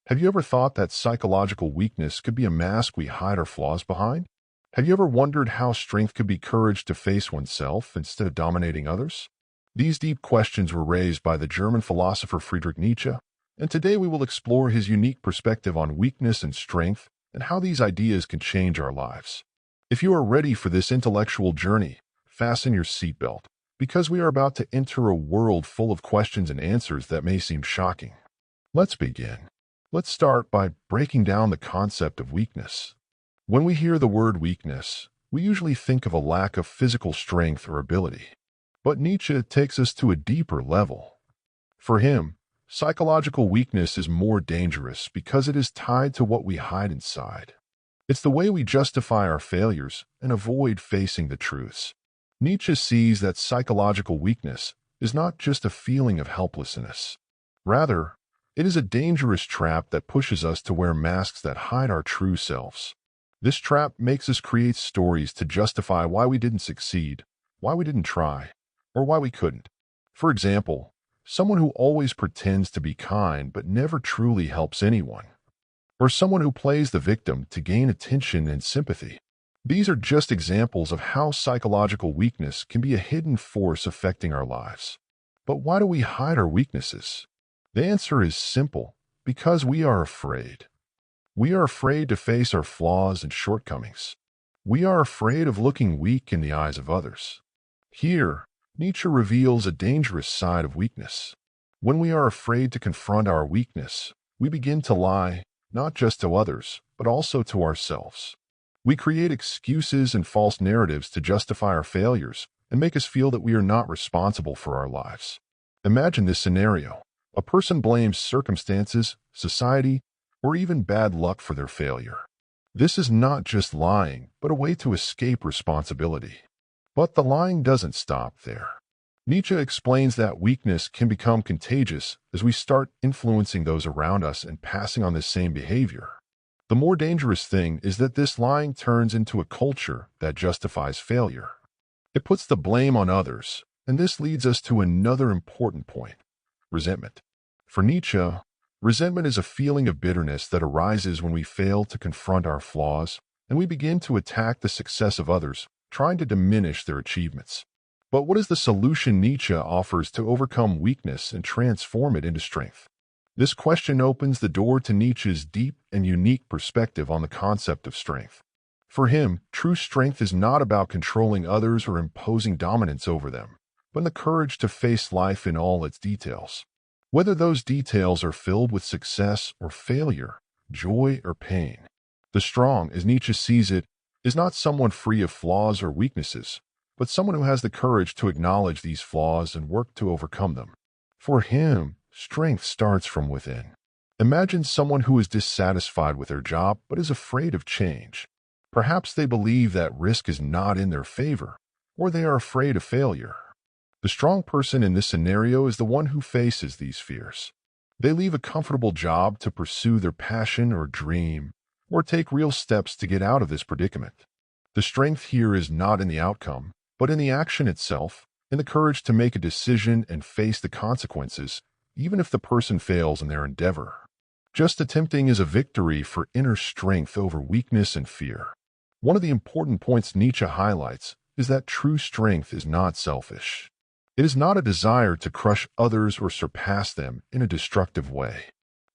Have you ever thought that psychological weakness could be a mask we hide our flaws behind? Have you ever wondered how strength could be courage to face oneself instead of dominating others? These deep questions were raised by the German philosopher Friedrich Nietzsche, and today we will explore his unique perspective on weakness and strength and how these ideas can change our lives. If you are ready for this intellectual journey, fasten your seatbelt, because we are about to enter a world full of questions and answers that may seem shocking. Let's begin. Let's start by breaking down the concept of weakness. When we hear the word weakness, we usually think of a lack of physical strength or ability. But Nietzsche takes us to a deeper level. For him, psychological weakness is more dangerous because it is tied to what we hide inside. It's the way we justify our failures and avoid facing the truths. Nietzsche sees that psychological weakness is not just a feeling of helplessness. Rather, it is a dangerous trap that pushes us to wear masks that hide our true selves. This trap makes us create stories to justify why we didn't succeed, why we didn't try, or why we couldn't. For example, someone who always pretends to be kind but never truly helps anyone. Or someone who plays the victim to gain attention and sympathy. These are just examples of how psychological weakness can be a hidden force affecting our lives. But why do we hide our weaknesses? The answer is simple: because we are afraid. We are afraid to face our flaws and shortcomings. We are afraid of looking weak in the eyes of others. Here, Nietzsche reveals a dangerous side of weakness. When we are afraid to confront our weakness, we begin to lie, not just to others, but also to ourselves. We create excuses and false narratives to justify our failures and make us feel that we are not responsible for our lives. Imagine this scenario. A person blames circumstances, society, or even bad luck for their failure. This is not just lying, but a way to escape responsibility. But the lying doesn't stop there. Nietzsche explains that weakness can become contagious as we start influencing those around us and passing on this same behavior. The more dangerous thing is that this lying turns into a culture that justifies failure. It puts the blame on others, and this leads us to another important point: resentment. For Nietzsche, resentment is a feeling of bitterness that arises when we fail to confront our flaws and we begin to attack the success of others, trying to diminish their achievements. But what is the solution Nietzsche offers to overcome weakness and transform it into strength? This question opens the door to Nietzsche's deep and unique perspective on the concept of strength. For him, true strength is not about controlling others or imposing dominance over them, but the courage to face life in all its details. Whether those details are filled with success or failure, joy or pain. The strong, as Nietzsche sees it, is not someone free of flaws or weaknesses, but someone who has the courage to acknowledge these flaws and work to overcome them. For him, strength starts from within. Imagine someone who is dissatisfied with their job but is afraid of change. Perhaps they believe that risk is not in their favor, or they are afraid of failure. The strong person in this scenario is the one who faces these fears. They leave a comfortable job to pursue their passion or dream, or take real steps to get out of this predicament. The strength here is not in the outcome, but in the action itself, in the courage to make a decision and face the consequences, even if the person fails in their endeavor. Just attempting is a victory for inner strength over weakness and fear. One of the important points Nietzsche highlights is that true strength is not selfish. It is not a desire to crush others or surpass them in a destructive way.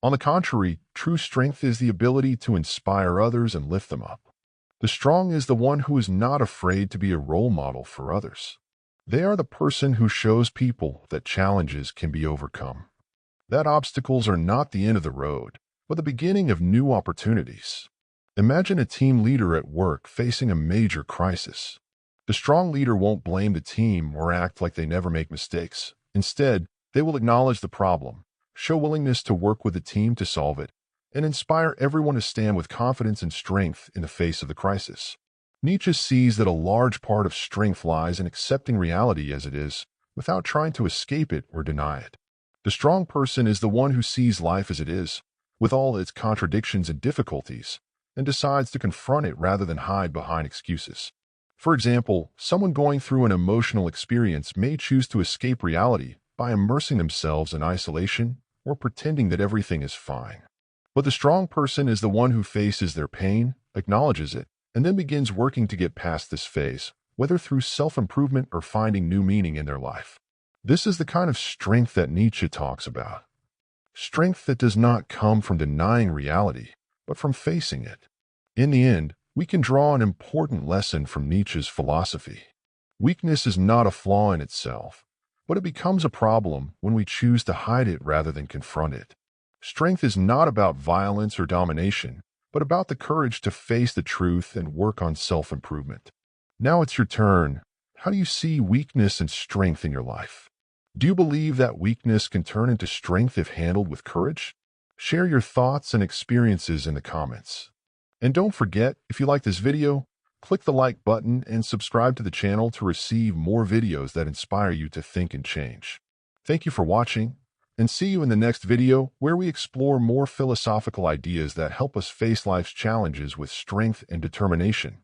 On the contrary, true strength is the ability to inspire others and lift them up. The strong is the one who is not afraid to be a role model for others. They are the person who shows people that challenges can be overcome, that obstacles are not the end of the road, but the beginning of new opportunities. Imagine a team leader at work facing a major crisis. The strong leader won't blame the team or act like they never make mistakes. Instead, they will acknowledge the problem, show willingness to work with the team to solve it, and inspire everyone to stand with confidence and strength in the face of the crisis. Nietzsche sees that a large part of strength lies in accepting reality as it is, without trying to escape it or deny it. The strong person is the one who sees life as it is, with all its contradictions and difficulties, and decides to confront it rather than hide behind excuses. For example, someone going through an emotional experience may choose to escape reality by immersing themselves in isolation or pretending that everything is fine. But the strong person is the one who faces their pain, acknowledges it, and then begins working to get past this phase, whether through self-improvement or finding new meaning in their life. This is the kind of strength that Nietzsche talks about. Strength that does not come from denying reality, but from facing it. In the end, we can draw an important lesson from Nietzsche's philosophy. Weakness is not a flaw in itself, but it becomes a problem when we choose to hide it rather than confront it. Strength is not about violence or domination, but about the courage to face the truth and work on self-improvement. Now it's your turn. How do you see weakness and strength in your life? Do you believe that weakness can turn into strength if handled with courage? Share your thoughts and experiences in the comments. And don't forget, if you like this video, click the like button and subscribe to the channel to receive more videos that inspire you to think and change. Thank you for watching, and see you in the next video where we explore more philosophical ideas that help us face life's challenges with strength and determination.